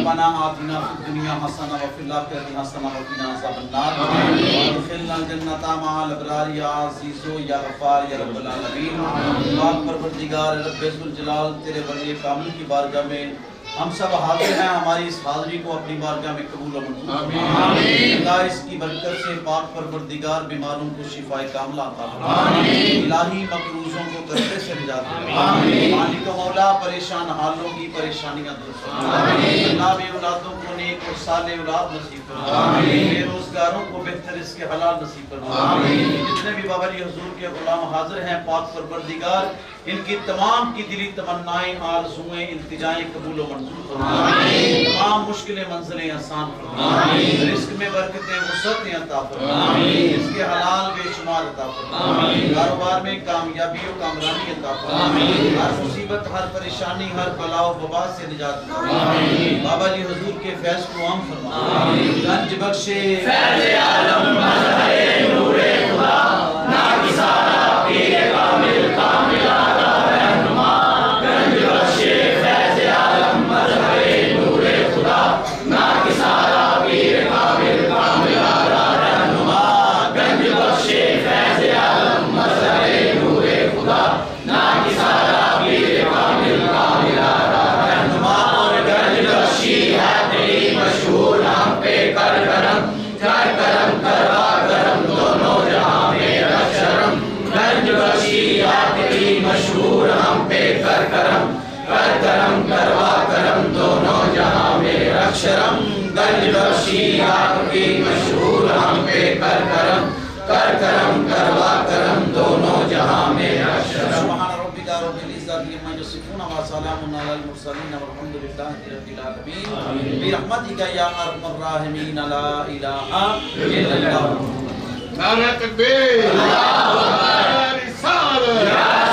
ربنا آتنا في الدنيا حسنة وفي الآخرة حسنة وقنا عذاب النار وادخلنا الجنة مع الأبرار يا عزيز يا غفار يا رب العالمين پاک پروردگار رب ذوالجلال تیرے ولی کامل کی بارگاہ میں ہم سب حاضر ہیں، ہماری اس حاضری کو اپنی بارگاہ میں قبول و منظور فرما۔ اللہ اس کی برکت سے پاک پروردگار بیماروں کو شفائے کاملہ عطا فرما، الہی مقروضوں کو قرضے سے نجات دے، مالک و مولا پریشان حالوں کی پریشانیاں دور فرما، اللہ بے اولادوں کو نیک اور صالح اولاد نصیب فرما، بے روزگاروں کو بہتر رزق حلال نصیب فرما۔ جتنے بھی بابا جی حضور کے غلام حاضر ہیں پاک پروردگار ان کی تمام کی دلی تمنائیں آرزوئیں التجائیں قبول و منظور فرما، تمام مشکلیں منزلیں آسان فرما، رزق میں برکتیں وسعتیں عطا فرما، رزق حلال بے شمار عطا فرما، کاروبار میں کامیابی و کامرانی عطا فرما، ہر مصیبت ہر پریشانی ہر بلا و وبا سے نجات عطا فرما، بابا جی حضور کے فیض کو عام فرما، گنج بخشے فیض عالم مظہر نور خدا ناکسارا پیر کامل کاملہ مشہور ہم پہ کر کرم کروا کرم دونوں جہاں میں رکھ شرم، گنج بخشی آپ کی مشہور ہم پہ کر کرم کروا کرم دونوں جہاں میں رکھ شرم۔ وسلام علی المرسلین والحمد للہ رب العالمین برحمتک یا ارحم الراحمین لا الہ الا اللہ. نعرہ تکبیر، نعرہ رسالت.